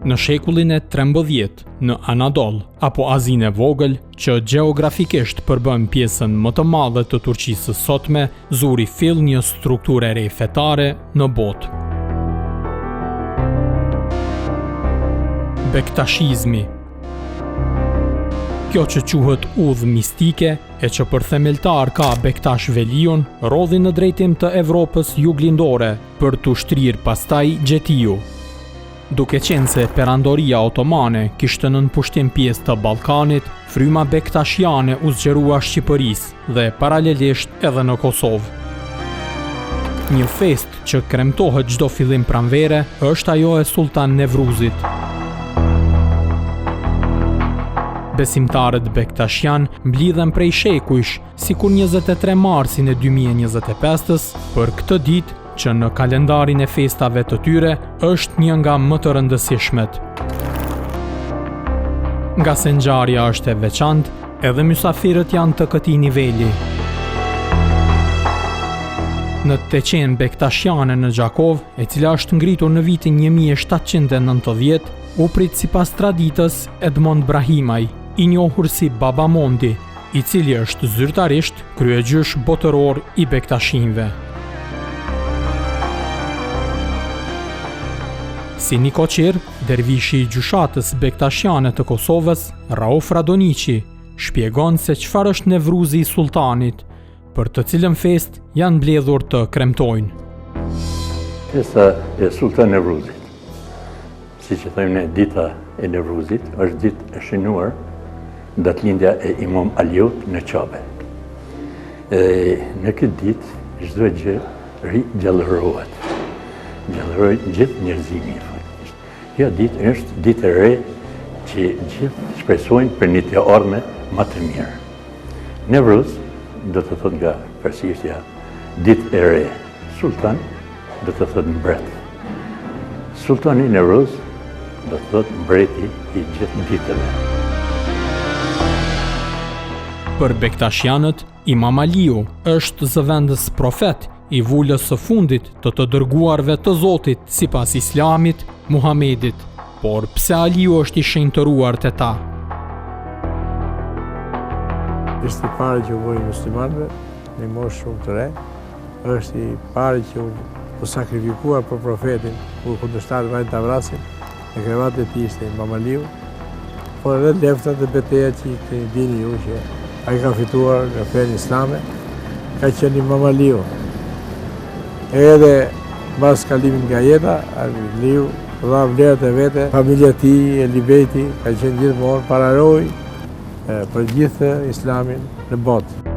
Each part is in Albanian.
në shekullin e 13 në Anadol, apo Azinë e Vogël, që gjeografikisht përbën pjesën më të madhe të Turqisë së sotme, zuri fill një strukture re fetare në botë. Bektashizmi. Kjo që quhet udhë mistike, e që për themeltar ka Bektash Veliun, rodhi në drejtim të Evropës juglindore për të shtrirë pastaj Gjetiu. Duke qenë se perandoria otomane kishte nën pushtim pjesë të Ballkanit, fryma bektashiane u zgjerua Shqipërisë dhe paralelisht edhe në Kosovë. Një fest që kremtohet çdo fillim pranvere është ajo e Sultan Nevruzit. Besimtarët bektashian mblidhen prej shekujsh, sikur 23 marsin e 2025-s, për këtë ditë që në kalendarin e festave të tyre është një nga më të rëndësishmet. Nga se ngjarja është e veçantë, edhe mysafirët janë të këtij niveli. Në teqen bektashiane në Gjakov, e cila është ngritur në vitin 1790, u prit sipas traditës Edmond Brahimaj, i njohur si Baba Mondi, i cili është zyrtarisht kryegjysh botëror i bektashinëve. Si një koqir, dervishi i gjyshatës bektashiane të Kosovës, Rauf Radoniqi, shpjegon se çfarë është Nevruzi i sultanit, për të cilën fest janë mbledhur të kremtojnë. Festa e Sultan Nevruzit, si që thojmë ne, dita e Nevruzit, është ditë e shënuar datëlindja e Imam Aliut në Qabe. Në këtë ditë, çdo gjë gjallërohet. Gjallërohet gjithë njerëzimi. Kjo ditë është ditë e re që gjithë shpresojnë për një të ardhme më të mirë. Nevruz, do të thotë nga persishtja, ditë e re. Sultan, do të thotë mbret. Sultani Nevruz, do të thotë mbreti i gjithë ditëve. Për bektashianët, Imam Aliu është zëvendës profet i vulës së fundit të dërguarve të Zotit sipas Islamit, Muhamedit, por pse Aliu është i shenjtëruar te ta? Është i pari që u bëri muslimanëve, në moshë shumë të re, është i pari që u sakrifikuar për profetin, kur kundërshtarët vajnë ta vrasin, e krevat e tij ishte Imam Aliu, por edhe leftat dhe betejat që i dini ju që ai ka fituar nga fenë islame, ka qenë Imam Aliu. Edhe pas kalimit nga jeta, Aliu dha vlerat e vete, familja e tij, e libeti, ka qenë gjithmonë pararoj për gjithë islamin në botë.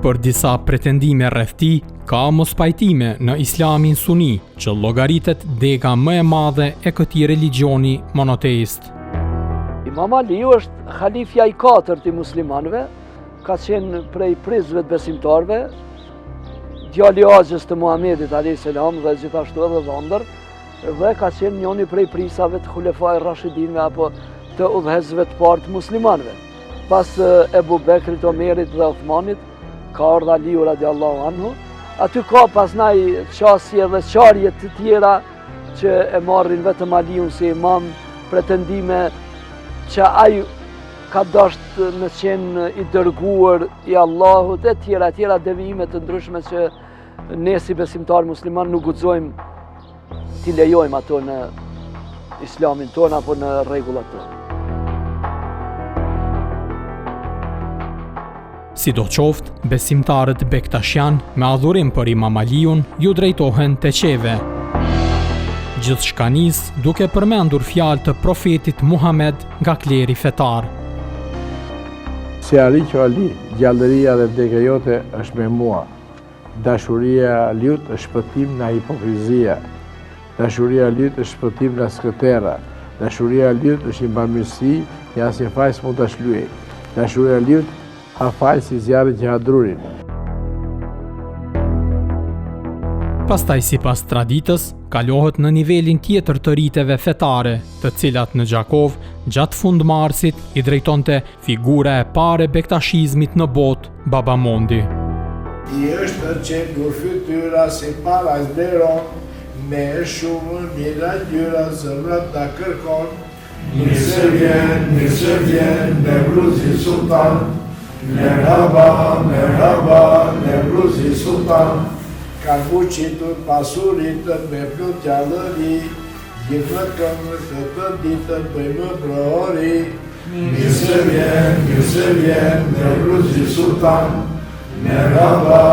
Për disa pretendime rreth tij, ka mos pajtime në Islamin Suni, që llogaritet dega më e madhe e këtij religioni monoteist. Imam Aliu është halifja i 4 i muslimanëve, ka qenë prej prizëve të besimtarëve, djali i Axhës të Muhamedit a.s. dhe gjithashtu edhe dhëndër, dhe ka qenë njëri prej prisave të Khulefai Rashidinëve apo të udhëheqësve të parë të muslimanëve. Pas Ebu Bekrit, Omerit dhe Uthmanit, ka ardhur Aliu radiallahu anhu. Aty ka pasnaj qasje dhe qarje të tjera që e marrin vetëm Aliun si imam, pretendime që ai ka dashur me qenë i dërguar i Allahut e tjera devijime të ndryshme që ne si besimtar musliman nuk guxojmë t'i lejojmë ato në islamin ton apo në rregullat tonë. Sidoqoftë, besimtarët bektashian me adhurim për Imam Aliun ju drejtohen te qeve. Gjithçkanis duke përmendur fjalë të profetit Muhammed nga kleri fetar. Si arri që Ali, gjallëria dhe vdekja jote është me mua. Dashuria e Aliut është shpëtim nga hipokrizia. Dashuria e Aliut është shpëtim nga skëtera. Dashuria e Aliut është imbamirësi që asnjë faj s'mund ta shlyej. Dashuria e Aliut ha fal si zjarri që ha drurin. Pastaj sipas traditës, kalohet në nivelin tjetër të riteve fetare, të cilat në Gjakov, gjatë fundmarsit, i drejtonte figura e parë e bektashizmit në botë, Baba Mondi. I është që në fytyra si para zbleron me shumë mira gjyra zëmrat ta kërkon. Mirë se vjen, Nevruzi Sultan, merhaba, Nevruzi Sultan. Ka fuqitur pasuritën me plot gjallëri, gjithë këngë të ditën bëjmë prohori. Mirë se vjen, Nevruzi Sultan, merhaba,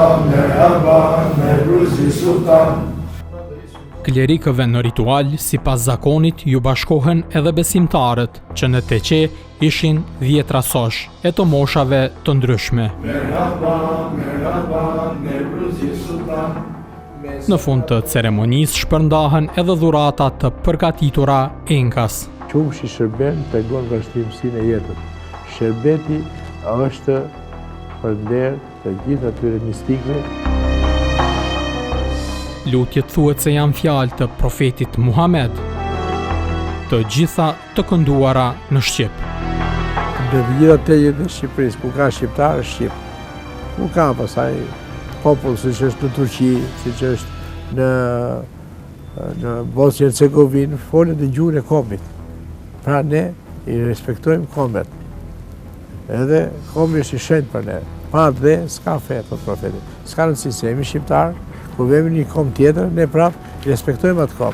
Nevruzi Sultan. Klerikëve në ritual, si pas zakonit, ju bashkohen edhe besimtarët, që në teqe ishin 10 rasosh, e të moshave të ndryshme. Në fund të ceremonisë shpërndahen edhe dhuratat të përgatitura enkas. Qumshi shërben të gonë vazhdimësinë e jetës. Shërbeti është për nder të gjithë atyre mistikëve. Lutjet thuhet se janë fjalë të profetit Muhammed, të gjitha të kënduara në Shqip. Në të gjitha të jetë në Shqipërisë, ku ka shqiptarë, Shqip. Ku ka pasaj popull, si që është në Turqi, si që është në Bosnjë e Hercegovinë, folën dhe gjuhën e komit. Pra ne i respektojmë komet. Edhe komi është i shenjtë për ne. Pa dhe s'ka fe, për profetit. S'ka rëndësi se jemi shqiptarë, kur vemi një kom tjetër, ne prapë respektojmë atë kom.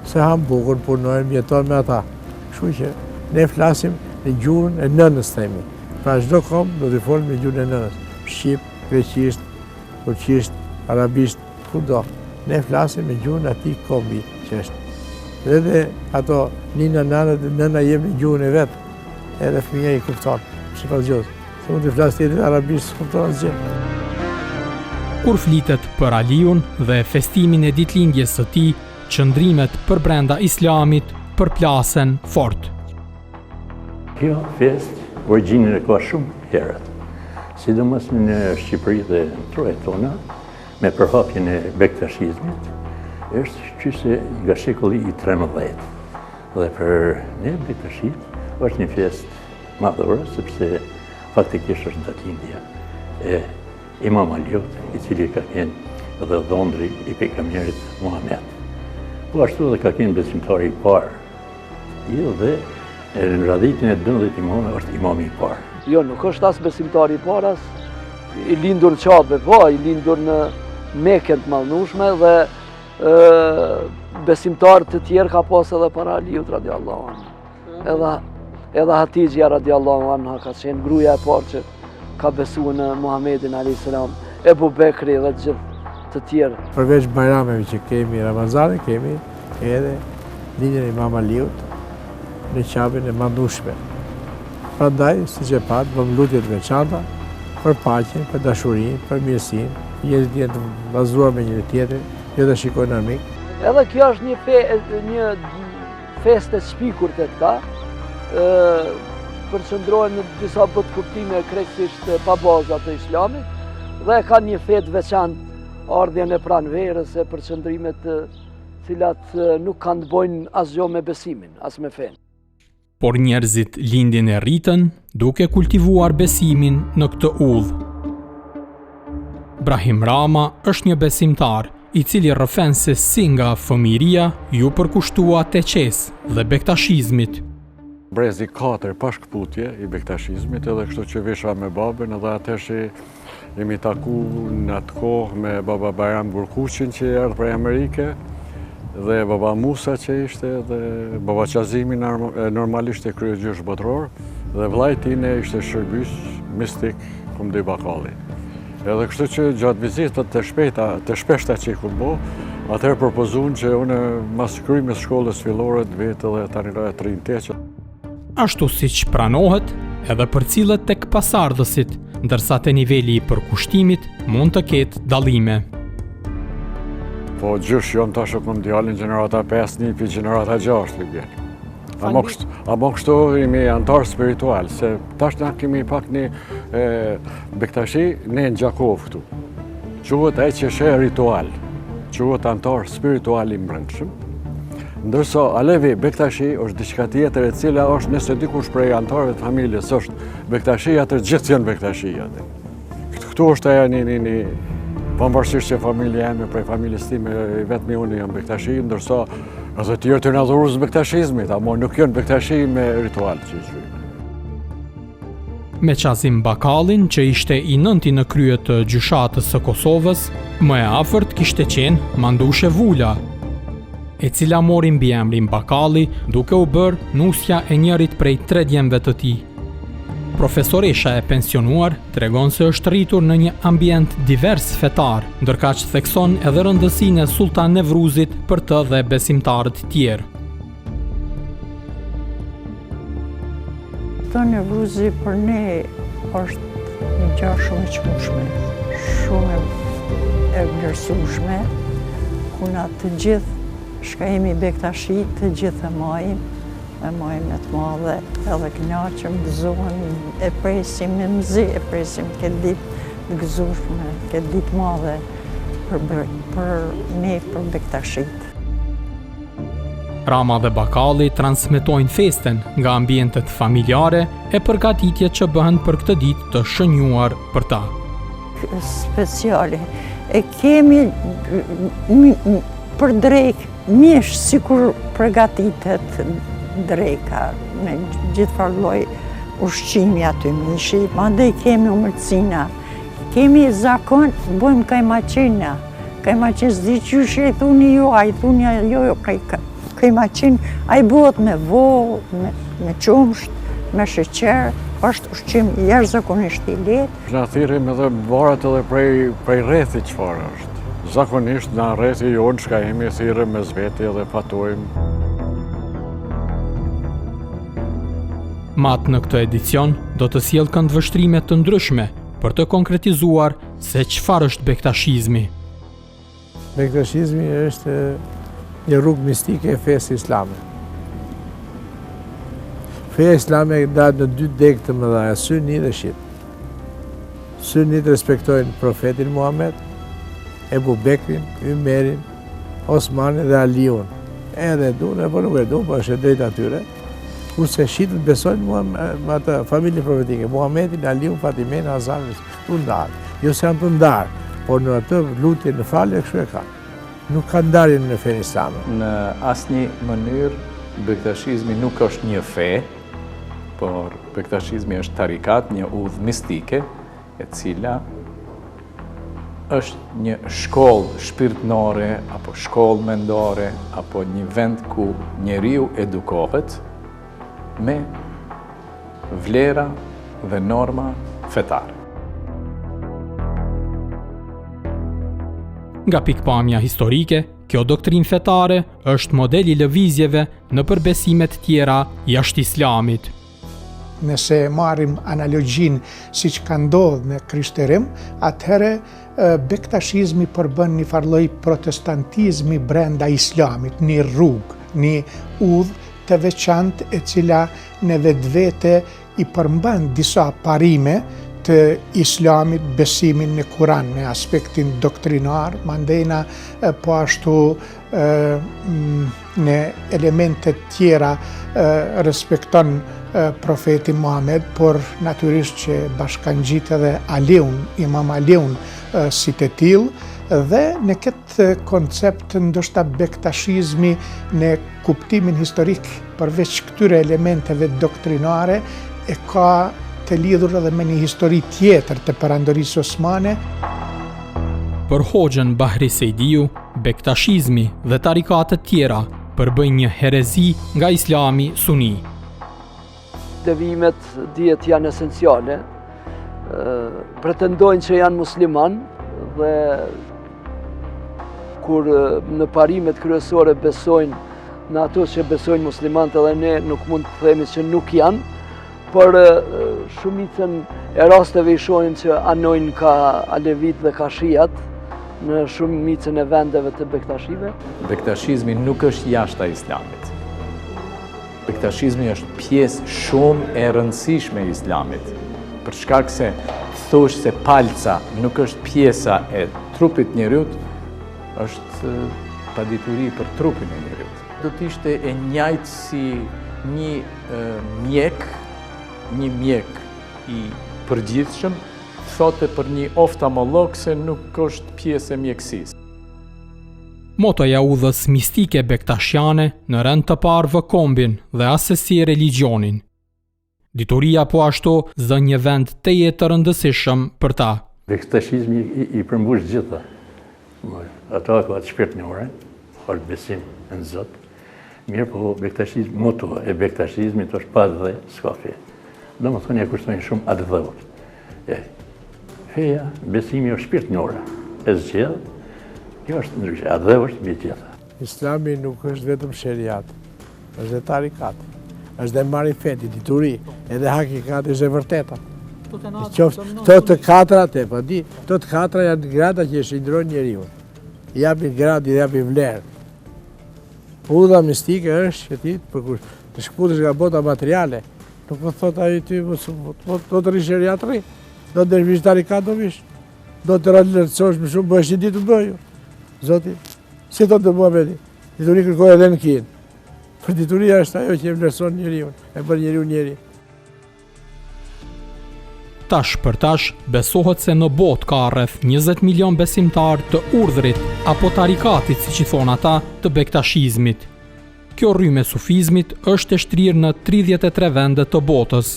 Se ham bukur, punojmë, jeton me ata. Kështu që ne flasim në gjuhën e nënës themi. Pra çdo kom do të folim në gjuhën e nënës. Shqip, greqisht, turqisht, arabisht, kudo. Ne flasim në gjuhën atij komi që është. Edhe ato nina nanët dhe nëna jemi në gjuhën e vetë, edhe fëmija i kupton, sipas gjuhës. Se mund të flas tjetër arabisht, kupton asgjë. Kur flitet për Aliun dhe festimin e ditëlindjes së tij, qëndrimet për brenda islamit përplasen fort. Kjo fest origjinën e ka shumë herët, sidomos në Shqipëri dhe trojet tona, me përhapjen e bektashizmit, është qyse nga shekulli i 13. Dhe për ne bektashit është një fest madhore, sepse faktikisht është datëlindja e Imam Aliut, i cili ka qenë dhe dhondri i pejgamberit Muhammed. Po ashtu dhe ka qenë besimtari i parë. Dhe në radhitin e 12 imamëve është imami i parë. Jo, nuk është as besimtari i parë, as i lindur në Qabe, po, i lindur në Mekën të mallnueshme dhe besimtarë të tjerë ka pas edhe para Aliut radiallahu anhu. Edhe Hatixha radiallahu anha ka qenë gruaja e parë që ka besu në Muhammedin a.s. Ebu Bekri dhe gjithë të tjerë. Përveç bajrameve që kemi Ramazani, kemi edhe linjën e Imam Aliut në Qabin e mandueshme. Prandaj, siç e pat, bëm lutje të veçanta për paqen, për dashurinë, për mirësinë, njerëzit jenë të bazuar me njëri tjetrin, jo të shikojnë armik. Edhe kjo është një feste shpikur të këta, përqëndrojnë në disa bëtë kuptime krejtësisht pa baza të islamit dhe ka një fetë veçantë ardhjen e pranverës e përqëndrimet të cilat nuk kanë të bojnë asgjo me besimin, as me fenë. Por njerëzit lindjen e rritën duke kultivuar besimin në këtë udhë. Brahim Rama është një besimtar i cili rrëfen se si nga fëmiria ju përkushtua teqes dhe bektashizmit. Brezi 4 pa shkputje i bektashizmit, edhe kështu që visha me babën, edhe atër që jemi taku në atë kohë me baba Bajram Gurkuqin që erdhë prej Amerike, dhe baba Musa që ishte, dhe baba Qazimi normalisht e kryegjysh botror, dhe vllajtine ishte shërbys mistik Kumdi Bakalli. Edhe kështu që gjatë vizitët të shpeshta që i ku bo, atëherë propozun që unë mas krymit shkollës fillore të vetë dhe tani e 30 Ashtu siç pranohet, edhe për cilët tek pasardhësit, ndërsa te niveli i përkushtimit mund të ketë dallime. Po gjysh jonë tash e kom djalin gjenerata 5, një pi gjenerata 6 i bjen. Amo kështu jemi antar spiritual, se tash na kemi pak një bektashi ne në Gjakov këtu. Quhet ai që është ritual, quhet antar spiritual i mbrëmshëm. Ndërsa Alevi Bektashi është diçka tjetër e cila është nëse dikush prej antarëve të familjes është Bektashi, atë gjithë janë Bektashi atë. Këtu është ajo një pavarësisht që familja eme prej familjes time vetëm unë jam bektashi, ndërsa edhe të tjerë të na adhurues bektashizmit, ama nuk janë bektashi me ritual që quajnë. Me Qazim Bakallin, që ishte i nënti në krye të gjyshatës së Kosovës, më e afërt kishte qenë Mandushe Vula, e cila mori mbiemrin Bakalli duke u bërë nusja e njërit prej 3 djemve të tij. Profesoresha e pensionuar tregon se është rritur në një ambient divers fetar, ndërkaq thekson edhe rëndësinë e Sultan Nevruzit për të dhe besimtarët tjerë. Sultan Nevruzi për ne është një gjë shumë e çmueshme, shumë e vlerësueshme, ku na të gjithë shka jemi bektashi, të gjithë e majim e të madhe, edhe kënaqëm, gëzohen, e presim me mzi, e presim këtë ditë të gëzueshme, këtë ditë madhe për ne, për bektashit. Rama dhe Bakalli transmetojnë festen nga ambientet familjare e përgatitjet që bëhen për këtë ditë të shënjuar për ta. Speciale, e kemi për drejk, mish sikur përgatitet drejka, me gjithë farloj ushqimi aty mishi, mandej kemi umërcina, kemi zakon, bëjmë kajmaqina, kajmaqin s'di qyshe, i thuni jo, a i thuni jo, kajmaqin, a i bëhet me vo, me qumsht, me sheqer, është ushqim jashtëzakonisht i lehtë. Na thirrim edhe varet edhe prej rrethit çfarë është. Zakonisht në rrethi jonë çka jemi thirrim me zveti dhe fatojmë. Matë në këtë edicion do të sjellë këndvështrime të ndryshme për të konkretizuar se çfarë është bektashizmi. Bektashizmi është një rrugë mistike e fesë islame. Feja islame ndahet në 2 degë të mëdha, sunni dhe shiit. Sunnit respektojnë profetin Muhammed, Ebu Bekrin, Ymerin, Osmanin dhe Aliun. Edhe dunë, po nuk e dunë, po është e drejtë atyre. Kurse shiitët besojnë atë familjen profetike, Muhammedin, Aliun, Fatimen, Hasanin, të ndarë. Jo se janë të ndarë, por në atë lutje në falje kështu e ka. Nuk ka ndarje në fenë islame. Në asnjë mënyrë, bektashizmi nuk është një fe, por bektashizmi është tarikat, një udhë mistike, e cila është një shkollë shpirtnore, apo shkollë mendore, apo një vend ku njeriu edukohet me vlera dhe norma fetare. Nga pikpamja historike, kjo doktrinë fetare është model i lëvizjeve në përbesimet tjera jashtë islamit. Nëse marrim analogjin si që ka ndodhë në krishterim, atëherë bektashizmi përbën një farloj protestantizmi brenda islamit, një rrugë, një udhë të veçantë e cila në vetvete i përmban disa parime të islamit, besimin në Kur'an, në aspektin doktrinar, mandena po ashtu në elementet tjera respekton profeti Muhammed, por natyrisht që bashkangjit edhe Aliun, Imam Aliun si të tillë, dhe në këtë koncept ndoshta bektashizmi në kuptimin historik përveç këtyre elementeve doktrinare e ka të lidhur edhe me një histori tjetër të perandorisë osmane. Për Hoxhën Bahri Sejdiu, bektashizmi dhe tarikatet tjera përbëjnë një herezi nga Islami suni. Devimet dihet janë esenciale, pretendojnë që janë musliman dhe kur në parimet kryesore besojnë në ato që besojnë muslimanët edhe ne nuk mund të themi që nuk janë, por shumicën e rasteve i shohim që anojnë ka alevit dhe ka shiat në shumicën e vendeve të bektashive. Bektashizmi nuk është jashta islamit. Bektashizmi është pjesë shumë e rëndësishme e islamit. Për shkak se thosh se palca nuk është pjesa e trupit njeriut, është padituri për trupin e njeriut. Do të ishte e njëjtë si një mjek i përgjithshëm, thote për një oftalmolog se nuk është pjesë e mjekësisë. Motoja udhës mistike bektashiane në rend të parë vë kombin dhe asesi religionin. Dituria po ashtu zë një vend të jetë të rëndësishëm për ta. Bektashizmi i përmbush gjitha. Ato ka atë shpirtënore, halë besim në Zot. Mirë po bektashizmi, moto e bektashizmit është pa dhe s'ka fe. Do më thonë ja kushtojnë shumë atë dhëvët. Feja, besimi është shpirtënore, e zgjedh, kjo është ndryshe, atë dhe është mbi gjitha. Islami nuk është vetëm sheriat, është dhe tarikat, është dhe marifeti, dituri, edhe hakikat është e vërteta. Këto të katra, këto të katra janë grada që e shindrojnë njeriu. Japi gradi dhe japi vlerë. Udha mistike është që ti të shkputesh nga bota materiale, nuk po thot ai ty, do të rish sheriat rri, do të vish tarikat do vish, do të ralërcosh më shumë, bëhesh një ditë të bëju. Zoti, si do të mua veti? Dituri kërkoj edhe në kinë. Për dituria është ajo që e vlerëson njeriu, e bën njeriu njeri. Tash për tash, besohet se në botë ka rreth 20 milion besimtar të urdhrit apo tarikatit, siç i thon ata, të bektashizmit. Kjo rrymë e sufizmit është e shtrirë në 33 vende të botës.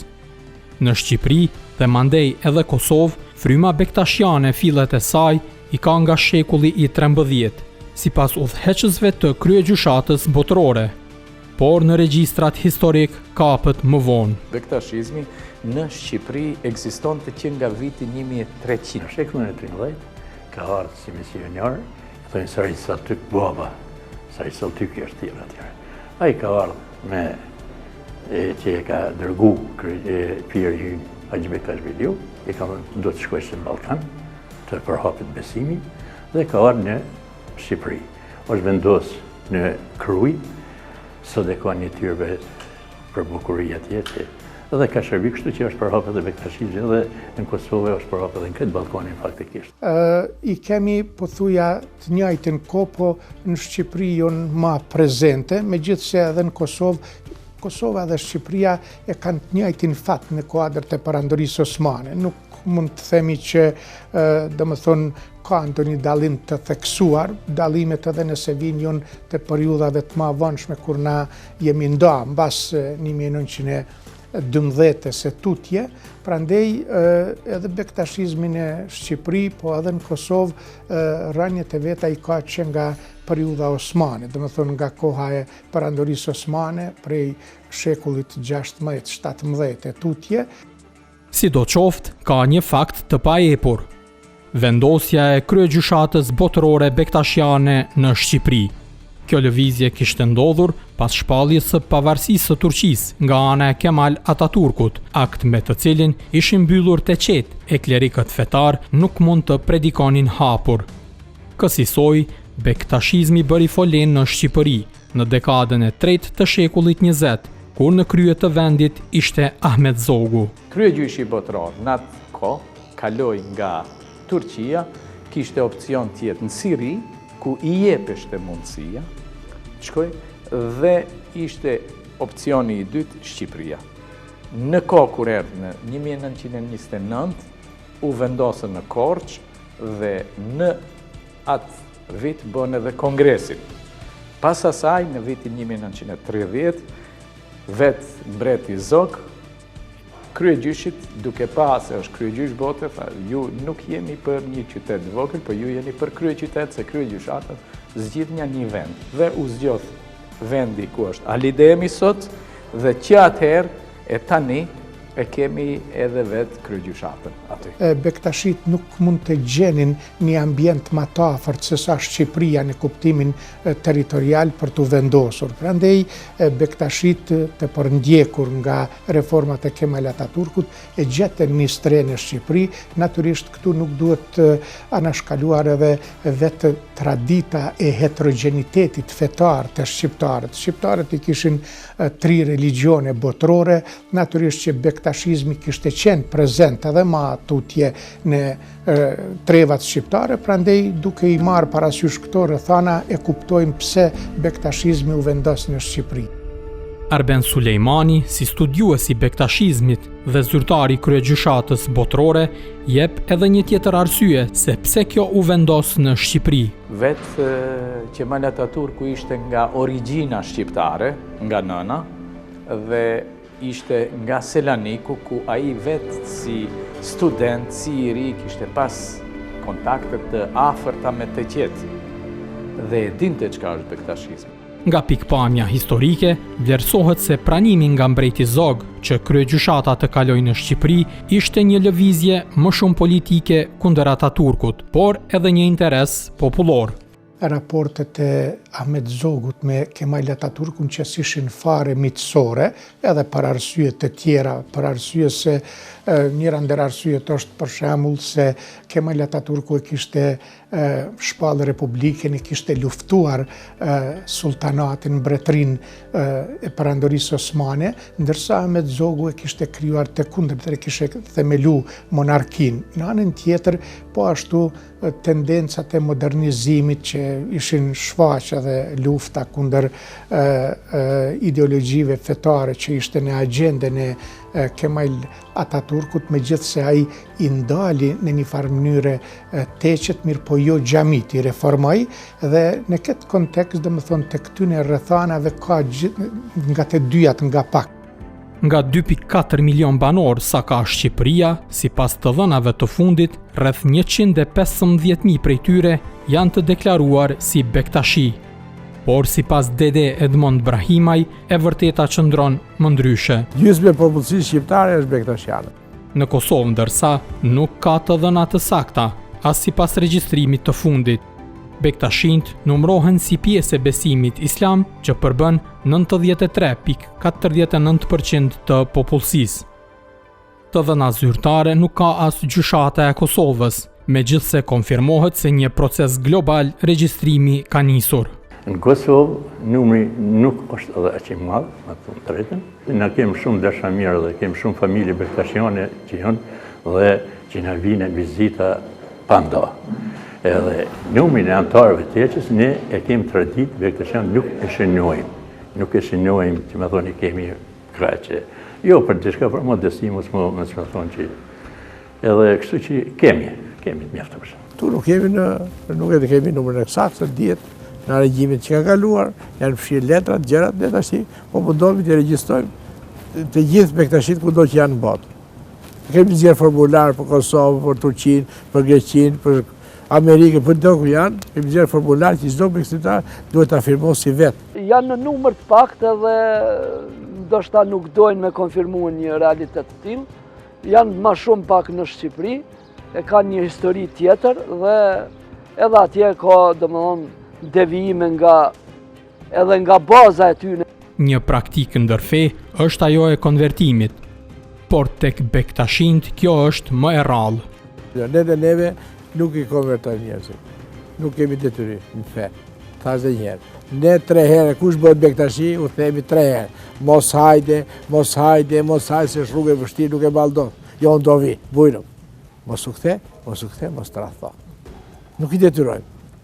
Në Shqipëri dhe mandej edhe Kosovë, fryma bektashiane fillet e saj i ka nga shekulli i 13, sipas udhëheqësve të kryegjyshatës botërore, por në regjistrat historik kapet më vonë. Bektashizmi në Shqipëri ekziston të që nga viti 1300. Në shekullin e 13 ka ardhur si misionar, thonë Sari Saltyk baba, Sari Saltyk është tjetër atje. Ai ka ardhur me që e ka dërgu pirë Haxhi Bektash Veliu, i ka thënë do të shkosh në Ballkan, të përhapet besimi, dhe ka ardhur në Shqipëri. Është vendos në Kruj, sot e ka një tyrbe për bukuri atje, dhe ka shërbi kështu që është përhapet dhe bektashizmi dhe në Kosovë është përhapet dhe në këtë Ballkanin faktikisht. I kemi pothuja të njëjtin kohë, po në Shqipëri janë më prezente, megjithse edhe në Kosova dhe Shqipëria e kanë të njëjtin fat në kuadër të perandorisë osmane. Nuk mund të themi që domethënë ka ndonjë dallim të theksuar, dallimet edhe nëse vinë janë të periudhave të më avonshme kur na jemi nda mbas 1912 se tutje, prandej edhe bektashizmin në Shqipëri, po edhe në Kosovë rënjet e veta i ka që nga periudha osmane, domethënë nga koha e perandorisë osmane prej shekullit 16-17 e tutje. Sidoqoftë, ka një fakt të paepur. Vendosja e kryegjyshatës botërore bektashiane në Shqipëri. Kjo lëvizje kishte ndodhur pas shpalljes së pavarësisë së Turqisë nga ana e Kemal Ataturkut, akt me të cilin ishin mbyllur te qetë e klerikët fetar nuk mund të predikonin hapur. Kësaj, bektashizmi bëri folen në Shqipëri në dekadën e 3 të shekullit 20, kur në krye të vendit ishte Ahmet Zogu. Kryegjyshi botëror në atë kohë kaloi nga Turqia, kishte opcion tjetë në Siri, ku i jepeshte mundësia, shkoj, dhe ishte opcioni i dytë Shqipëria. Në kohë kur erdhi në 1929, u vendosën në Korçë dhe në atë vit bën edhe kongresin. Pas asaj, në vitin 1930, vetë mbreti Zog, kryegjyshit, duke pa se është kryegjysh bote, tha, ju nuk jemi për një qytet vogël, po ju jeni për kryeqytet, se kryegjyshatët zgjidhja një vend. Dhe u zgjodh vendi ku është Alidemi sot, dhe që atëherë e tani e kemi edhe vetë kryegjyshatën aty. Bektashit nuk mund të gjenin një ambient më të afërt se sa Shqipëria në kuptimin territorial për të vendosur. Prandaj bektashit të përndjekur nga reformat e Kemal Ataturkut e gjetën një stre në Shqipëri. Natyrisht këtu nuk duhet anashkaluar edhe vetë tradita e heterogenitetit fetar të shqiptarët. Shqiptarët i kishin 3 religione botërore, natyrisht që bektashizmi kishte qenë prezent edhe ma tutje në trevat shqiptare, prandej duke i marë parasysh këto rrethana e kuptojmë pse bektashizmi u vendos në Shqipëri. Arben Sulejmani, si studiues i bektashizmit dhe zyrtari kryegjyshatës botërore, jep edhe një tjetër arsye se pse kjo u vendos në Shqipëri. Vetë Kemal Atatürku ishte nga origjina shqiptare, nga nëna, dhe ishte nga Selaniku, ku ai vetë si student, si i ri, kishte pas kontaktet të afërta me të qetë dhe e dinte çka është bektashizmi. Nga pikpamja historike, vlerësohet se pranimi nga mbreti Zog që kryegjyshata të kalojë në Shqipëri ishte një lëvizje më shumë politike kundër Ataturkut, por edhe një interes popullor. Raportet e Ahmet Zogut me Kemal Ataturkun që ishin fare miqësore, edhe për arsye të tjera, për arsye se njëra ndër arsyet është për shembull se Kemal Ataturku e kishte shpallë Republikën, e kishte luftuar sultanatin, mbretërinë e Perandorisë Osmane, ndërsa Ahmet Zogu e kishte krijuar të kundërtën, kishte themelu monarkinë. Në anën tjetër, po ashtu tendencat e modernizimit që ishin shfaq edhe lufta kundër ideologjive fetare që ishte në agjendën e Kemal Ataturkut, megjithse ai i ndali në një farë mënyrë teqet, mirë po jo xhamit, i reformoi, dhe në këtë kontekst domethënë të këtyre rrethanave ka nga të dyjat nga pak. Nga 2.4 milion banor sa ka Shqipëria, sipas të dhënave të fundit, rreth 115.000 prej tyre janë të deklaruar si bektashi. Por sipas Dede Edmond Brahimaj, e vërteta qëndron më ndryshe. Gjysmë e popullsisë shqiptare është bektashiane. Në Kosovë ndërsa nuk ka të dhëna të sakta, as sipas regjistrimit të fundit. Bektashint numrohen si pjesë e besimit islam që përbën 93.49% të popullsisë. Të dhëna zyrtare nuk ka as gjyshata e Kosovës, megjithse konfirmohet se një proces global regjistrimi ka nisur. Në Kosovë, numri nuk është edhe aq i madh, me të drejtën. Ne kemi shumë dashamirë dhe kemi shumë familje bektashiane që janë dhe që na vinë vizita panda. Edhe numrin e anëtarëve të heqës, ne e kemi traditë bektashian nuk e shënojmë. Nuk e shënojmë, që më thoni kemi kraqe. Jo për diçka, për modestimus, më të thonë që edhe kështu që kemi të mjaftuar. Tu nuk e kemi numrin eksakt, se dihet në regjimin që ka kaluar, janë fshirë letrat, gjërat, dhe tash po mundohemi të regjistojmë të gjithë bektashit kudo që janë në botë. Kemi nxjerrë formular për Kosovë, për Turqinë, për Greqinë, për Amerikën, për çdo ku janë, kemi nxjerrë formular që çdo bektashtar duhet ta afirmojë si vetë. Janë në numër të paktë dhe ndoshta nuk dojnë me konfirmuar një realitet të tillë. Janë më shumë pak në Shqipëri, e kanë një histori tjetër dhe edhe atje ka domethënë devijime edhe nga baza e tyre. Një praktikë ndërfe është ajo e konvertimit, por tek bektashint kjo është më e rrallë. Ne dhe neve nuk i konvertojmë njerëzit, nuk kemi detyrim në fe, thash dhe njerë. Ne 3 herë, kush bëhet bektashi, u themi 3 herë. Mos hajde, se rrugë e vështirë, nuk e baldon. Jo ndo vi, bujnëm. Mos u kthe, mos tradhto. Nuk i detyrojmë.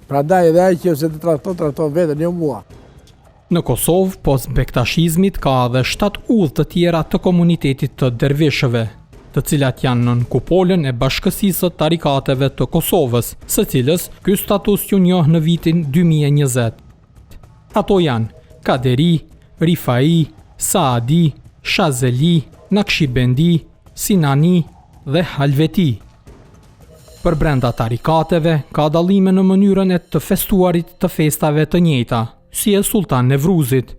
Prandaj edhe ai që se të tradhton vetën, jo mua. Në Kosovë, pos bektashizmit ka edhe 7 udhë të tjera të komunitetit të dervishëve, të cilat janë nën kupolën e Bashkësisë së Tarikateve të Kosovës, së cilës ky status ju njoh në vitin 2020. Ato janë Kaderi, Rifai, Saadi, Shazeli, Nakshibendi, Sinani dhe Halveti. Për brenda tarikateve, ka dallime në mënyrën e të festuarit të festave të njëjta, si e Sultan Nevruzit.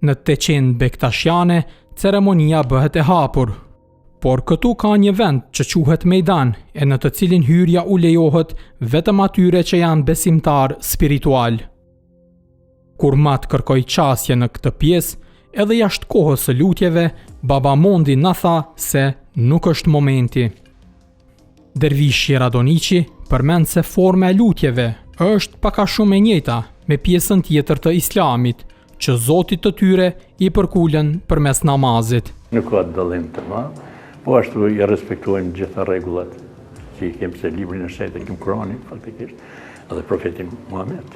Në Teqen Bektashiane, ceremonia bëhet e hapur, por këtu ka një vend që quhet Mejdan, e në të cilin hyrja u lejohet vetëm atyre që janë besimtar spiritual. Kur mat kërkoi qasje në këtë pjesë, edhe jashtë kohës së lutjeve, Baba Mondi na tha se nuk është momenti. Dervishi Radoniqi përmend se forma e lutjeve është pak a shumë e njëjta me pjesën tjetër të islamit, që Zotit të tyre i përkulen përmes namazit. Nuk ka dallim të madh, po ashtu i respektojnë gjitha rregullat që i kemi se librin e shtetit, kemi Kur'anin faktikisht, edhe profetin Muhammed.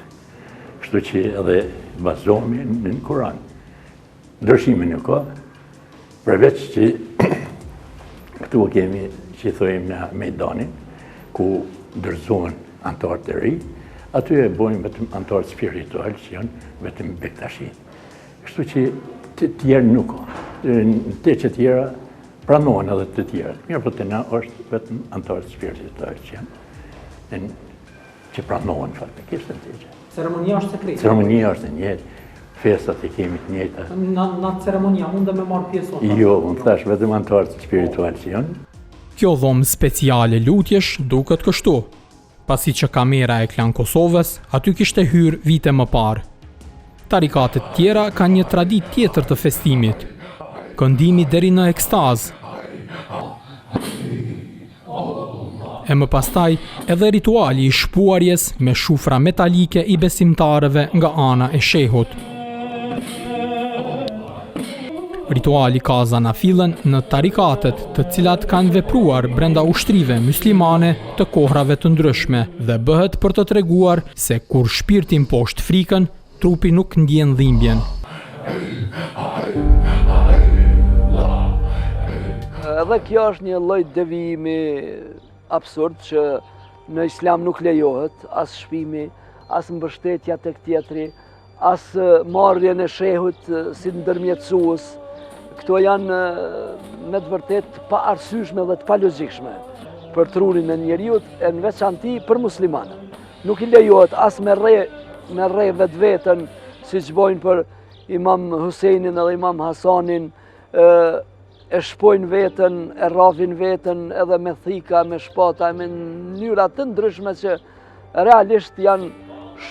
Kështu që edhe bazohemi në Kur'an. ndryshime nuk ka, përveç që këtu kemi që thojmë në Mejdanin, ku ndërzohen antarë të ri, aty e bojnë vetëm antarë spiritual që janë vetëm Bektashi. Kështu që të tjerë nuk ka. Të që tjera pranohen edhe të tjera. Mirë po të na është vetëm antarë spiritual që janë që pranohen faktikisht në të gjë. Ceremonia është sekrete? Ceremonia është e njëjtë. Festat e kemi të njëjta. Në ceremonia mund me marrë pjesë? Jo, unë thash vetëm antarët spiritual që janë. Kjo dhomë speciale lutjesh duket kështu, pasi që kamera e Klan Kosovës aty kishte hyrë vite më parë. Tarikatet tjera ka një tradit tjetër të festimit, këndimi deri në ekstaz. E më pastaj edhe rituali i shpuarjes me shufra metalike i besimtarëve nga ana e shehut. Rituali ka zanafillen në tarikatet të cilat kanë vepruar brenda ushtrive muslimane të kohrave të ndryshme dhe bëhet për të treguar se kur shpirti mposht frikën, trupi nuk ndjen dhimbjen. Edhe kjo është një lloj devijimi absurd që në Islam nuk lejohet, as shpimi, as mbështetja tek tjetri, as marrjen e shehut si ndërmjetësues. Këto janë me të vërtet pa arsyeshme dhe të pa logjikshme për trurin e njeriut, e në veçanti për muslimanët. Nuk i lejohet as me rre vetveten, siç bojnë për Imam Husejnin edhe Imam Hasanin, e shpojnë veten, e rrafin veten edhe me thika, me shpata, me mënyra të ndryshme që realisht janë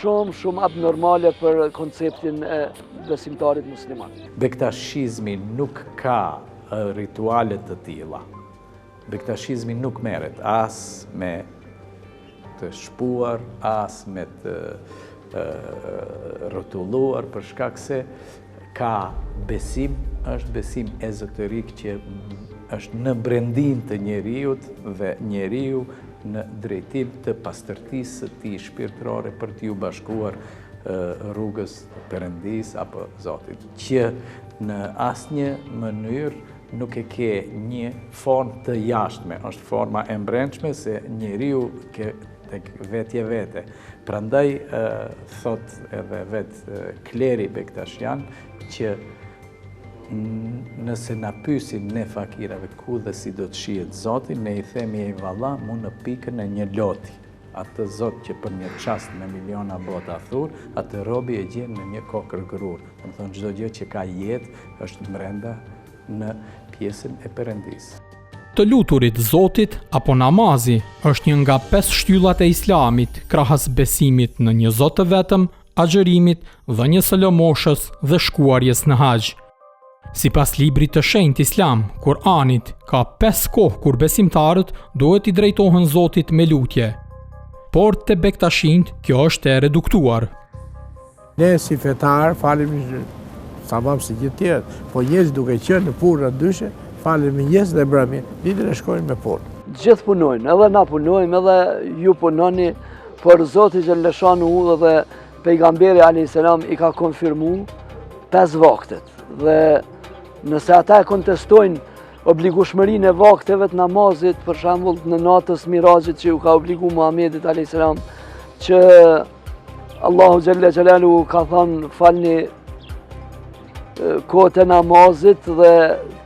shumë abnormale për konceptin e besimtarit musliman. Bektashizmi nuk ka ritualet të tilla. Bektashizmi nuk merret as me të shpuar, as me të rrotulluar, për shkak se ka besim, është besim ezoterik që është në brendin të njeriut dhe njeriu në drejtim të pastërtisë së tij shpirtërore për t'ju bashkuar rrugës Perëndis apo Zotit, që në asnjë mënyrë nuk e ke një formë të jashtme, është forma e brendshme se njeriu tek vetje vete. Prandaj thot edhe vetë kleri Bektashian që nëse na pyesin ne fakirave ku dhe si do të shihet Zoti, ne i themi ej valla, mu në pikën e një loti. Atë Zot që për një çast me miliona bota thur, atë robi e gjen në një kokër grur. Do të thonë çdo gjë që ka jetë është brenda në pjesën e Perëndis. Të luturit Zotit apo namazi është një nga 5 shtyllat e Islamit, krahas besimit në një Zot të vetëm, agjërimit, dhënies së lëmoshës dhe shkuarjes në haxh. Sipas librit të shenjtë Islam, Kur'anit, ka 5 kohë kur besimtarët duhet i drejtohen Zotit me lutje. Por te Bektashint kjo është e reduktuar. Ne si fetar falim sabam si gjithë tjerët, po njerëzit duke qenë në pura ndryshe, falim mëngjes dhe mbrëmje, ditën e shkojnë me punë. Gjithë punojnë, edhe na punojmë, edhe ju punoni, por Zoti xhaleshanu dhe pejgamberi alayhis salam i ka konfirmuar 5 vaktet. Dhe nëse ata e kontestojnë obligueshmërinë e vakteve të namazit, për shembull në natës Mirajit që u ka obligu Muhamedit alayhis salam, që Allahu xhalla xhelalu ka thënë falni kohët e namazit dhe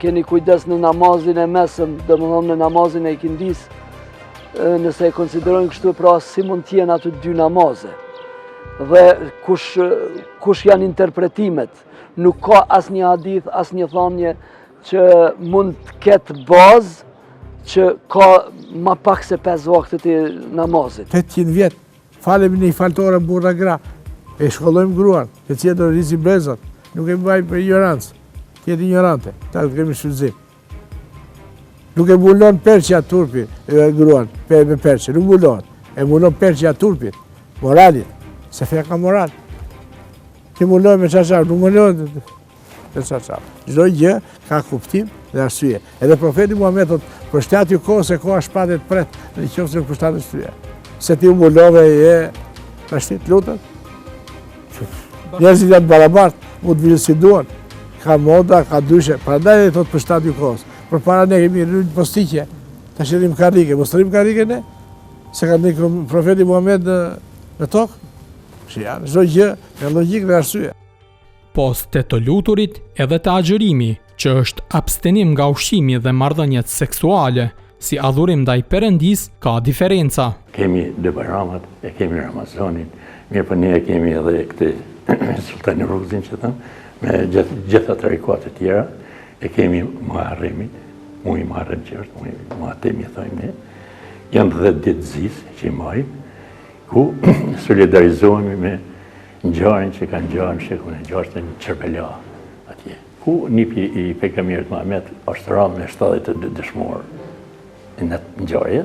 keni kujdes në namazin e mesëm, domethënë në namazin e ikindis, nëse e konsiderojnë kështu, pra si mund të jenë ato 2 namaze. Dhe kush janë interpretimet, nuk ka asnjë hadith, asnjë thënie që mund të ketë bazë që ka ma pak se 5 vaktet e namazit. 800 vjet, falemi një faltore burra gra, e shkollojmë gruan, që tjetër rizi brezat, nuk e bëjmë për ignorancë, tjetë ignorante, ta kemi shfrytëzim. Nuk e mbulon perqja turpit, gruan, me perqe, nuk mbulon, e mbulon perqja turpit, moralit, se feja ka moral. Ti mbulon me qashar, nuk mbulon me qashar. Çdo gjë ka kuptim dhe arsye. Edhe profeti Muhammed thot, përshtatju kohë se koha shpatet pret, në qoftë se përshtatet shtyje. Se ti mbulove tashti lutet. Njerëzit janë barabartë, mund të vinë si duan. ka moda, ka dyshe, prandaj dhe thot për shtati Jukos. Për para ne kemi rrënë postikje, ta shërim karike, mos të rrim karike ne, se ka një profeti Muhammed në tokë. Që janë, çdo gjë me logjikë dhe arsye. Post të luturit edhe të agjërimi, që është abstenim nga ushqimi dhe marrëdhëniet seksuale, si adhurim ndaj Perëndis, ka diferenca. Kemi dy Bajramat, e kemi Ramazanin, mirë për ne e kemi edhe këtë Sultani Ruzin që thënë, me gjitha tarikate tjera, e kemi Muharremin, muj Muharrem që është, muj Muatemi thojmë ne, janë 10 ditë zisë që i majmë, ku solidarizohemi me ngjarjen që kanë ngjarë shekun e 6 në Çerbela atje. Ku nipi i pejgamberit Muhammed është rënë me 72 dëshmorë në atë ngjarje,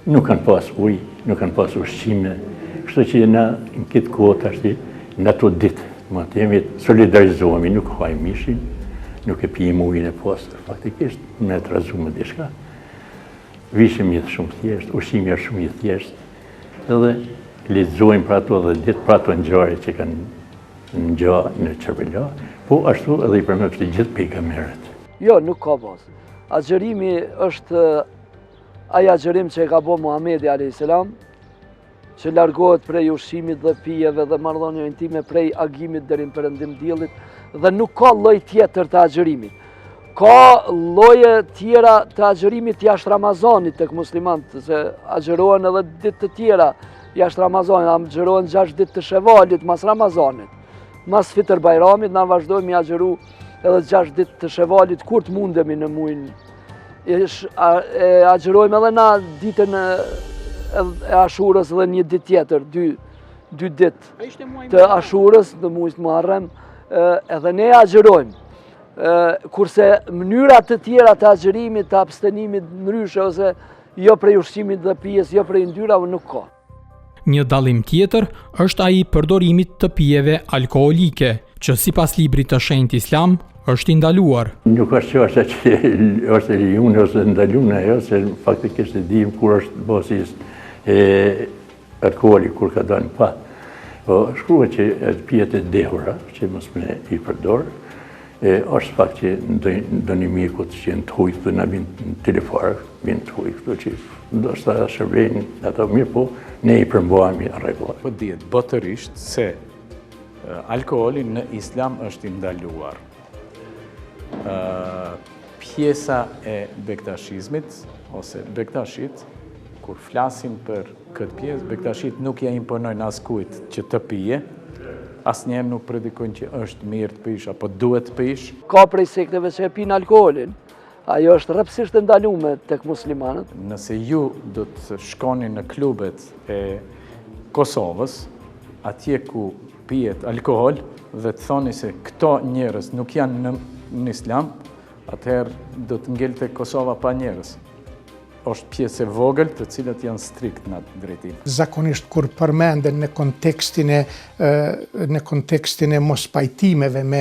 nuk kanë pas ujë, nuk kanë pas ushqime, kështu që na në këtë kohë tash në ato ditë, më themi solidarizohemi, nuk hajmë mishin, nuk e pijmë ujin e postë, faktikisht me trazuar diçka. Vishim jetë shumë thjesht, ushqimi është shumë i thjesht, edhe lexojmë për ato dhe ditë për ato ngjarje që kanë ngjarë në Çerbela, po ashtu edhe i përmend të gjithë pejgamberët. Jo, nuk ka bazë. Agjërimi është ai agjërim që e ka bërë Muhamedi a.s. që largohet prej ushqimit dhe pijeve dhe marrëdhënieve intime prej agimit deri në perëndim diellit dhe nuk ka lloj tjetër të agjërimit. Ka lloje tjera të agjërimit jashtë Ramazanit tek muslimanët, se agjërohen edhe ditë të tjera jashtë Ramazanit, agjërohen 6 ditë të Shevalit mas Ramazanit. Mas Fitr Bajramit na vazhdojmë i agjëru edhe 6 ditë të Shevalit kur të mundemi në muin. Agjërojmë edhe na ditën e Ashurës dhe një ditë tjetër, dy ditë të Ashurës në muajin Muharrem, edhe ne agjërojmë. Kurse mënyra të tjera të agjërimit, të abstenimit ndryshe ose jo prej ushqimit dhe pijes, jo prej ndyrave nuk ka. Një dallim tjetër është ai i përdorimit të pijeve alkoolike, që sipas librit të shenjtë Islam është i ndaluar. Nuk është çështja që është e lejuar ose ndaluar ajo, se faktikisht e dim kur është bosis alkooli kur ka dalë pa. Po shkruhet që pijet e dehura që mos me i përdor, është fakt që ndonjë mikut që në të hujtë dhe në vinë në telefar, vinë të hujtë, që ndoshta shërbejnë ato mirë, po ne i përmbohemi rregullar. Po dihet botërisht se alkooli në Islam është i ndaluar. Pjesa e bektashizmit ose bektashit, kur flasim për këtë pjesë, bektashit nuk ja imponojnë askujt që të pije, asnjëherë nuk predikojnë që është mirë të pish apo duhet të pish. Ka prej sekteve që e pinë alkoolin. Ajo është rrëpsisht e ndaluar tek muslimanët. Nëse ju do të shkoni në klubet e Kosovës, atje ku pijet alkohol dhe të thoni se këto njerëz nuk janë në Islam, atëherë do të ngelte Kosova pa njerëz. Është pjesë e vogël të cilat janë strikt në atë drejtim. Zakonisht kur përmenden në kontekstin e mos pajtimeve me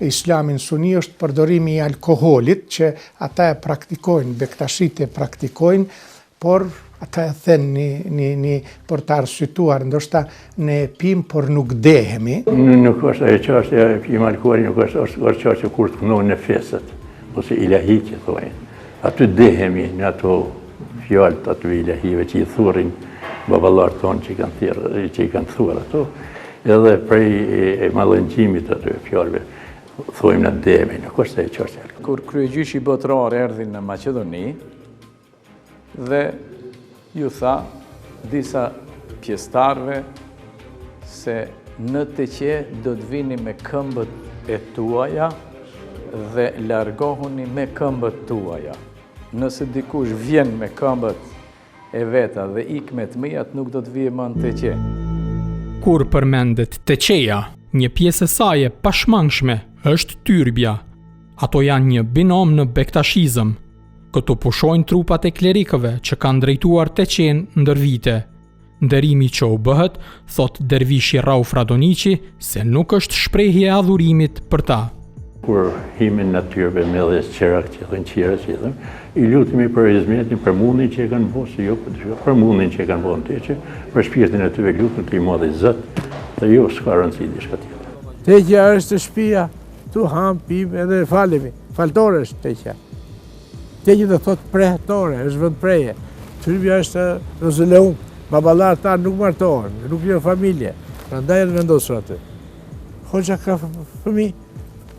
Islamin suni është përdorimi i alkoolit që ata e praktikojnë, bektashit e praktikojnë, por ata e thënë një për të arsyetuar, ndoshta ne pim por nuk dehemi. Nuk është ajo çështja e pim alkooli, nuk është çështja kur të kënohen në festet ose ilahi që thonë. Aty dehemi në ato fjallët aty ilahive që i thurin baballarë tonë që i kanë thurë ato, edhe prej mallëngjimit aty fjallëve, thujmë në dehemi, nuk është e çështja. Kur kryegjyshi botëror erdhi në Maqedoni dhe ju tha disa pjesëtarëve se në Teqe do të vini me këmbët e tuaja dhe largohuni me këmbët tuaja. Nëse dikush vjen me këmbët e veta dhe ik me të mijat, nuk do të vijë më në Teqe. Kur përmendet Teqeja, një pjesë e saj e pashmangshme është tyrbja. Ato janë një binom në bektashizëm. Këtu pushojnë trupat e klerikëve që kanë drejtuar Teqen ndër vite. Nderimi që u bëhet, thot dervishi Rauf Radoniqi, se nuk është shprehje e adhurimit për ta. Kur himin natyrëve me dhe qerak që thënë qera që thënë, i lutemi për hizmetin, për mundin që e kanë bo, se jo për mundin që e kanë bo në Teqe, për shpirtin e tyve lutën të i modhe Zot, dhe jo s'ka rëndësi diçka tjetër. Teqja është shtëpia tu ham, pim, edhe falemi. Faltore është teqja. Teqja do thot prehtore, është vend preje. Shqipëria është rozoleum. Baballar ta nuk martohen, nuk janë familje. Prandaj edhe vendosur aty. Hoxha ka fëmijë,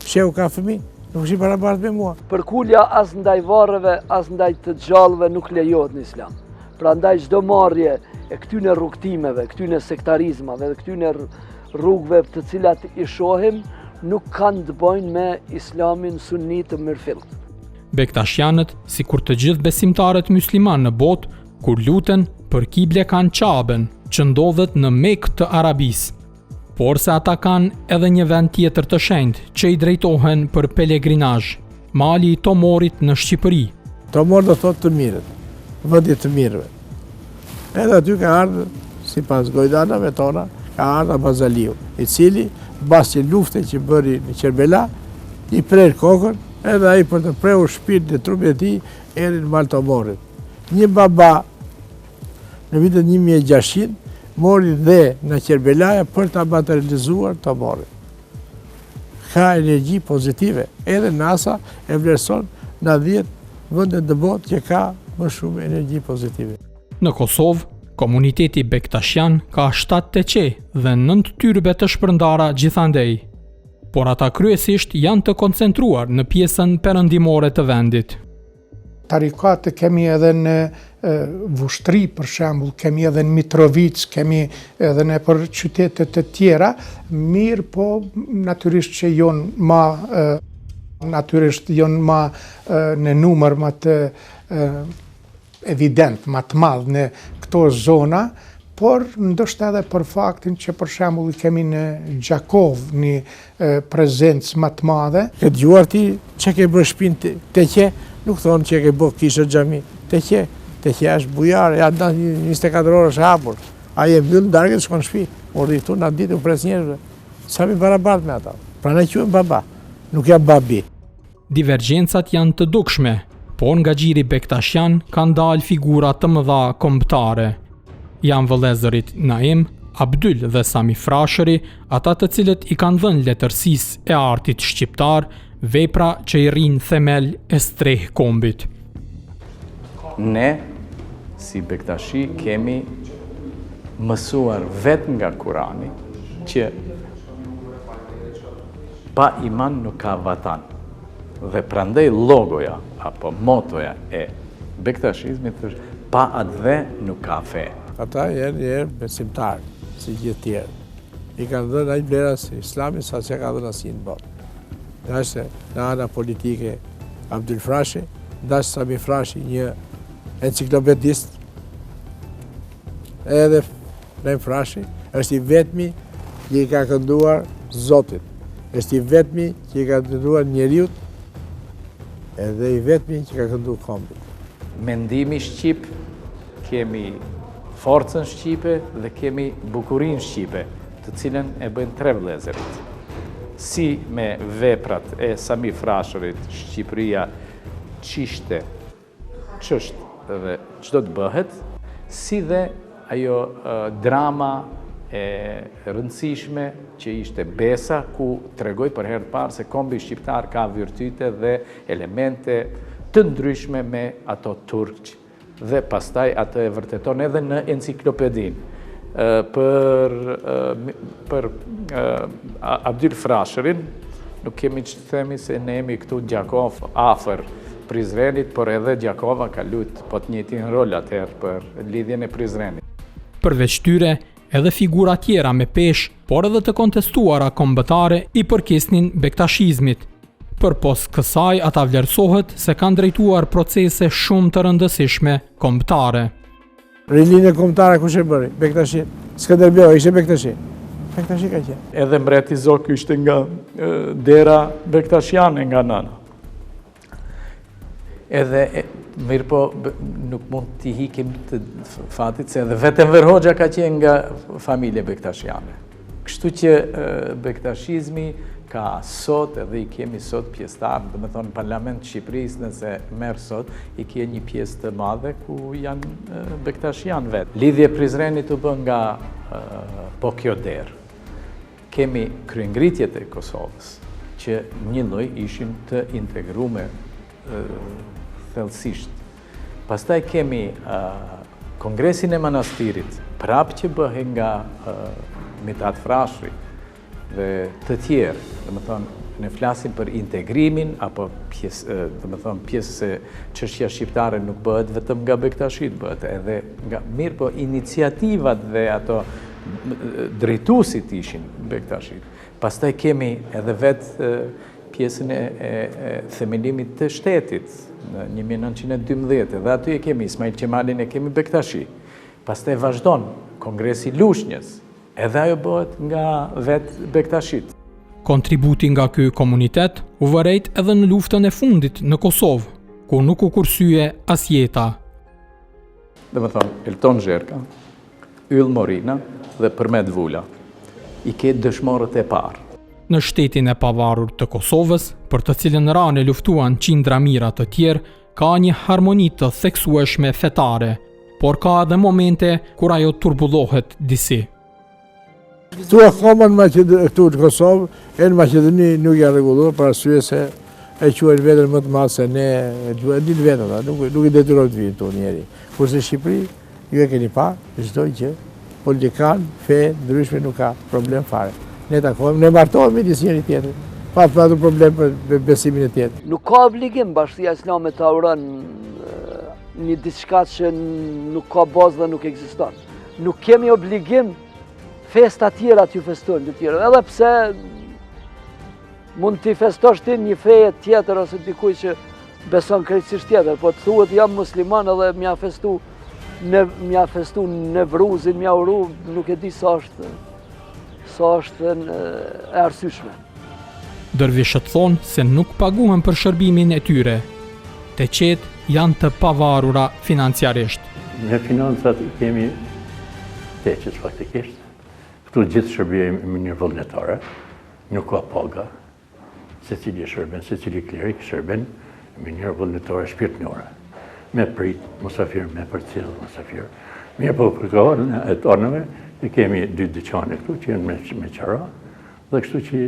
sheu ka fëmijë, nuk është i barabartë me mua. Përkulja as ndaj varreve, as ndaj të gjallëve nuk lejohet në islam. Prandaj çdo marrje e këtyne rrugtimeve, këtyne sektarizmave dhe këtyne rrugëve të cilat i shohim, nuk kanë të bëjnë me islamin sunni të mirëfillt. Bektashianët, si kur të gjithë besimtarët musliman në botë, kur luten, për kible kanë Qaben, që ndodhet në Mekë të Arabisë. Por se ata kanë edhe një vend tjetër të shenjtë, që i drejtohen për pelegrinazh, mali i Tomorit në Shqipëri. Tomor do thotë të mirët, vendi të mirëve. Edhe aty ka ardhur, sipas gojdanave tona, ka ardhur Abazaliu, i cili pas që lufte që bëri në Kerbela, i prerë kokën, edhe ai për të prehur shpirtin e trupit e tij, erdhi në mal Tomorit. Një baba në vitin 1600 mori dhe në Kerbelaja për ta materializuar Tomorin. Ka energji pozitive, edhe NASA e vlerëson në 10 vendet në botë që ka më shumë energji pozitive. Në Kosovë, komuniteti Bektashian ka 7 teqe dhe 9 tyrbe të shpërndara gjithandej. Por ata kryesisht janë të koncentruar në pjesën perëndimore të vendit. Tarikate kemi edhe në Vushtri, për shembull, kemi edhe në Mitrovic, kemi edhe në për qytetet të tjera, mirë po natyrisht që jonë ma në numër më të evident, më të madh në këto zona, por ndoshta edhe për faktin që për shembull kemi në Gjakov një prezencë më të madhe. Ke dëgjuar ti që ke bërë shtëpinë teqe, nuk thonë që ke bërë kishë xhami. Teqe është bujar, ja 24 orë është hapur. Ai e mbyll darkën shkon në shtëpi. Urdhë këtu na ditë u pres njerëzve. Sa mi barabartë me ata. Prandaj quhen baba, nuk ja babi. Divergjencat janë të dukshme, por nga xhiri Bektashian kanë dalë figura të mëdha kombëtare. Janë vëllezërit Naim, Abdyl dhe Sami Frashëri, ata të cilët i kanë dhënë letërsisë e artit shqiptar, vepra që i rrinë themel e streh kombit. Ne, si Bektashi, kemi mësuar vetë nga Kurani që pa iman nuk ka vatan. Dhe prandaj logoja apo motoja e Bektashizmit është pa atë dhe nuk ka fe. Ata janë besimtarë, si gjithë tjerë. I kanë dhënë ai vlera si Islami sa që ka dhënë asnjë në botë. Dashë në ana politike Abdyl Frashi, dashë Sami Frashi, një enciklopedist, edhe Naim Frashi, është i vetmi që i ka kënduar Zotit, është i vetmi që i ka kënduar njeriut, edhe i vetmi që ka kënduar kombit. Mendimi shqip, kemi forcën shqipe dhe kemi bukurinë shqipe, të cilën e bëjnë 3 vëllezërit. Si me veprat e Sami Frashërit, Shqipëria ç'ishte, ç'është dhe ç'do të bëhet, si dhe ajo drama e rëndësishme që ishte Besa, ku tregoj për herë të parë se kombi shqiptar ka virtyte dhe elemente të ndryshme me ato turq, dhe pastaj atë e vërteton edhe në enciklopedin. Për Abdyl Frashërin, nuk kemi që të themi se ne jemi këtu Gjakov afër Prizrenit, por edhe Gjakova ka luajtur po të njëjtin rol atëherë për lidhjen e Prizrenit. Përveç tyre, edhe figura tjera me peshë, por edhe të kontestuara kombëtare i përkisnin Bektashizmit. Për pos kësaj ata vlerësohet se kanë drejtuar procese shumë të rëndësishme kombëtare. Rilindje kombëtare kush e bëri? Bektashi. Skënderbeu ishte Bektashi. Bektashi ka qenë. Edhe mbreti Zoku ishte nga dera Bektashiane nga nëna. Edhe mirë po nuk mund t'i hikim të fatit se edhe vetëm Enver Hoxha ka qenë nga familje Bektashiane. Kështu që Bektashizmi ka sot, edhe i kemi sot pjesëtar, dhe me thonë Parlament Shqipërisë, nëse merë sot, i kje një pjesë të madhe ku janë Bektashian vetë. Lidhje Prizrenit u bë nga po kjo derë. Kemi kryengritjet e Kosovës, që një lloj ishim të integruar thellësisht. Pastaj kemi Kongresin e Manastirit, prapë që bëhe nga Mithat Frashëri dhe të tjerë, domethënë ne flasim për integrimin apo pjesë se çështja shqiptare nuk bëhet vetëm nga Bektashi, bëhet edhe nga mirë, po iniciativat dhe ato drejtuesit ishin Bektashit. Pastaj kemi edhe vetë pjesën e themelimit të shtetit në 1912, dhe aty e kemi Ismail Qemalin, e kemi Bektashi. Pastaj vazhdon Kongresi Lushnjës, edhe ajo bëhet nga vetë Bektashit. Kontributi nga ky komunitet u vërejt edhe në luftën e fundit në Kosovë, ku nuk u kursye as jeta. Elton Zherka, Yll Morina dhe Përmet Vula i ke dëshmorët e parë. Në shtetin e pavarur të Kosovës, për të cilën ranë luftuan qindra mira të tjerë, ka një harmoni të theksueshme fetare, por ka edhe momente kur ajo turbullohet disi. Këtu akoma këtu në Kosovë, e në Maqedoni nuk janë rregulluar për arsye se e quajnë veten më të madh se ne, dinë vetëm, nuk i detyrojnë të vinë këtu njeri. Kurse në Shqipëri, ju e keni pa, çdo gjë, politikan, fe, ndryshme nuk ka problem fare. Ne takohemi, ne martohemi disë njëri tjetër, pa të patur problem për besimin e tjetër. Nuk ka obligim Bashkia Islame ta uron një diçka që nuk ka bazë dhe nuk ekziston. Nuk kemi obligim festa tjera t'ju festojnë të tjera, edhe pse mund t'i festosh ti një feje tjetër ose dikuj që beson krejtësisht tjetër, po të thuhet jam musliman edhe m'ja festu Nevruzin, m'ja uru, nuk e di sa është e arsyeshme. Dervishët thonë se nuk paguhen për shërbimin e tyre. Të qetë janë të pavarura financiarisht. Ne financat i kemi teqës faktikisht. Këtu gjithë shërbjejmë në mënyrë vullnetare, nuk ka paga, se cili shërben, se cili klerik shërben në mënyrë vullnetare shpirtnore. Me prit musafir, me përcjell musafir. Mirë po për kohën e të ornëve, i kemi 2 dyqane këtu që janë me qara, dhe kështu që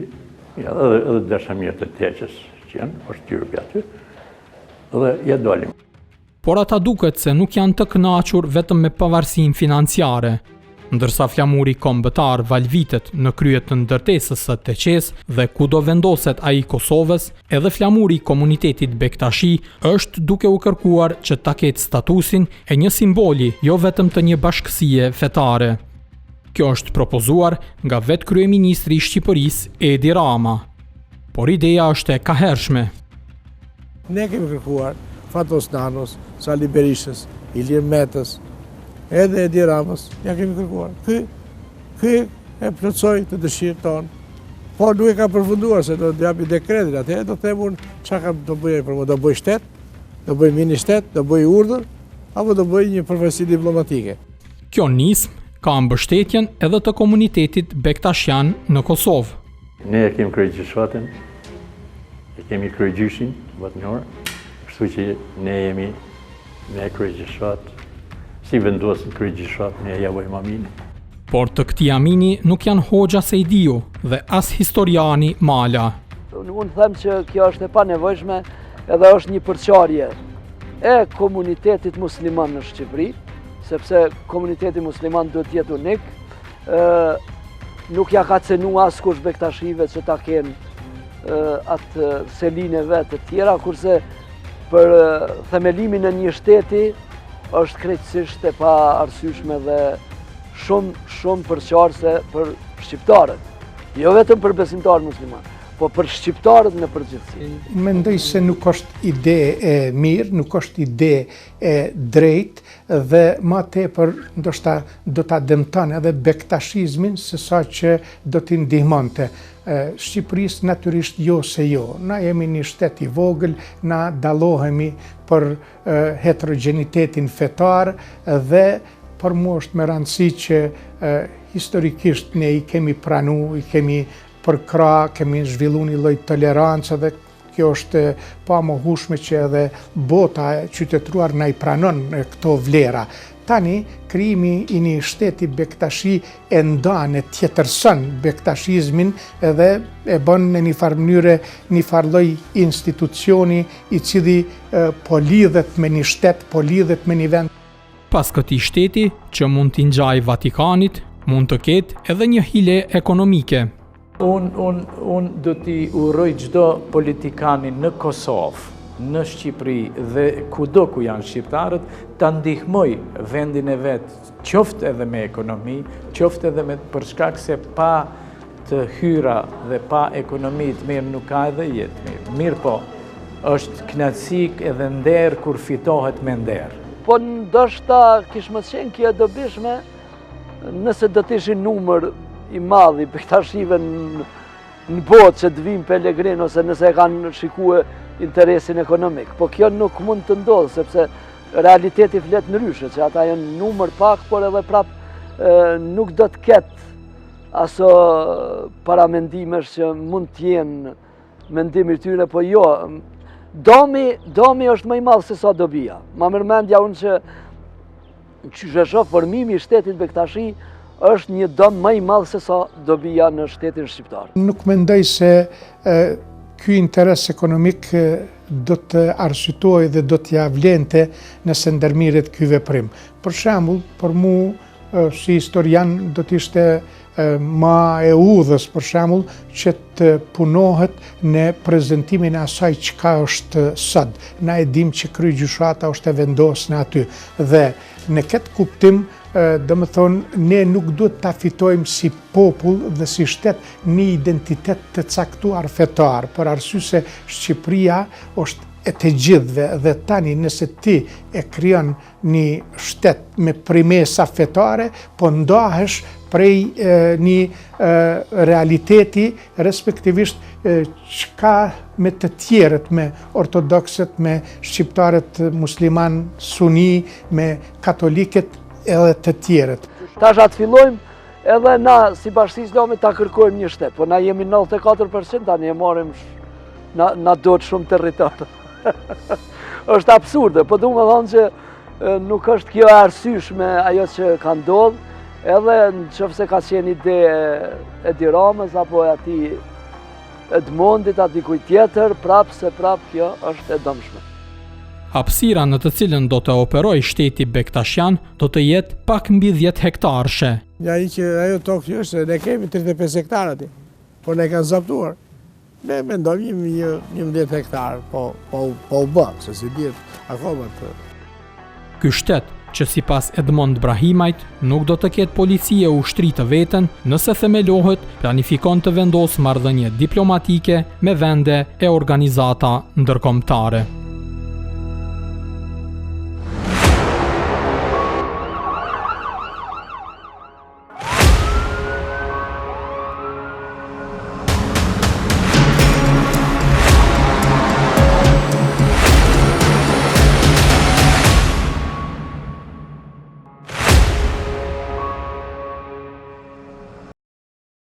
edhe dashamirë të teqës që janë, është tjurëpja aty, dhe ja dalim. Por ata duket se nuk janë të kënaqur vetëm me pavarësinë financiare, ndërsa flamuri kombëtar valvitet në kryet të ndërtesës së teqes dhe ku do vendoset ai Kosovës, edhe flamuri komunitetit Bektashi është duke u kërkuar që ta ketë statusin e një simboli, jo vetëm të një bashkësie fetare. Kjo është propozuar nga vetë kryeministri i Shqipërisë Edi Rama. Por ideja është e kahershme. Ne kemi kërkuar Fatos Nanos, Sali Berishës, Ilir Metës, edhe Edi Ramës, ja kemi kërkuar. Ky e plotësoi të dëshirën tonë. Po nuk e ka përfunduar se do të japi dekretin atë, do të them unë çka do bëj për mua, do bëj shtet, do bëj mini shtet, do bëj urdhër, apo do bëj një përfaqësi diplomatike. Kjo nismë ka mbështetjen edhe të komunitetit Bektashian në Kosovë. Ne e kemi kryegjyshatin, e kemi kryegjyshin vatnor, kështu që ne jemi me kryegjyshat, si vendosin kryegjyshat, ne ja vojmë aminin. Por të këtij amini nuk janë Hoxha Sejdiu dhe as historiani Mala. Unë them që kjo është e panevojshme edhe është një përçarje e komunitetit musliman në Shqipëri, sepse komuniteti musliman duhet të jetë unik, nuk ja ka cenu askush Bektashive që ta kenë atë selin e vetë të tjera, kurse për themelimin e një shteti është krejtësisht e pa arsyeshme dhe shumë përqarëse për shqiptarët. Jo vetëm për besimtarët musliman, po për shqiptarët në përgjithësi. Mendoj se nuk është ide e mirë, nuk është ide e drejtë dhe ma tepër ndoshta do ta dëmton edhe bektashizmin se sa që do t'i ndihmonte. Shqipërisë natyrisht jo se jo. Na jemi një shtet i vogël, na dallohemi për heterogenitetin fetar dhe për mua është me rëndësi që historikisht ne i kemi pranu, i kemi përkra, kemi zhvillu një lloj tolerancë dhe kjo është pa mohueshme që edhe bota qytetëruar na i pranon këto vlera. Tani, krijimi i një shteti Bektashi e ndan, e tjetërson bektashizmin edhe e bën në një farë mënyre një farë lloj institucioni i cili po lidhet me një shtet, po lidhet me një vend. Pas këtij shteti, që mund t'i ngjajë Vatikanit, mund të ketë edhe një hile ekonomike. Unë do t'i uroj çdo politikani në Kosovë, në Shqipëri dhe kudo ku janë shqiptarët, ta ndihmoj vendin e vetë, qoftë edhe me ekonomi, qoftë edhe me për shkak se pa të hyra dhe pa ekonomi të mirë nuk ka edhe jetë mirë. Mirë po, është kënaqësi edhe nder kur fitohet me nder. Po ndoshta kish më qenë kjo e dobishme nëse do të ishin numër i madh i bektashive në botë që të vinë pelegrin ose nëse kanë shikuar interesin ekonomik. Po kjo nuk mund të ndodhë, sepse realiteti flet ndryshe, që ata janë numër pak, por edhe prap nuk do të ketë aso paramendimesh që mund të jenë mendimi tyre, po jo. Domi është më i madh se sa dobia. Ma mërmendja unë që shoh formimi i shtetit Bektashi është një dom më i madh se sa dobia në shtetin shqiptar. Nuk mendoj se ky interes ekonomik do të arsyetohej dhe do t'ja vlente nëse ndërmirret ky veprim. Për shembull, për mua si historian do t'ishte ma e udhës, për shembull, që të punohet në prezentimin e asaj çka është sot. Na e dim që kryegjyshata është e vendosur aty dhe në këtë kuptim do më thonë, ne nuk duhet ta fitojmë si popull dhe si shtet një identitet të caktuar fetar, për arsye se Shqipëria është e të gjithëve dhe tani nëse ti e krijon një shtet me primesa fetare, po ndahesh prej një realiteti, respektivisht çka me të tjerët, me ortodokset, me shqiptarët musliman suni, me katolikët edhe të tjerët. Tash atë fillojmë edhe na si Bashkia Islame ta kërkojmë një shtet, po na jemi 94%, tani e marrim na duhet shumë territor. Është absurde, po duhet të thonë që nuk është kjo arsyeshme ajo që ka ndodhur, edhe nëse ka qenë ide e Edi Ramës apo e atij Edmondit aty kujt tjetër, prap kjo është e dëmshme. Hapësira në të cilën do të operojë shteti Bektashian do të jetë pak mbi 10 hektarëshe. Ja i që ajo tokë që është, ne kemi 35 hektar aty, por ne kanë zaptuar. Ne mendojmë 11 hektar, po u bë, se si dihet akoma të. Ky shtet, që sipas Edmond Brahimajt nuk do të ketë policie e ushtri të veten, nëse themelohet, planifikon të vendosë marrëdhënie diplomatike me vende e organizata ndërkombëtare.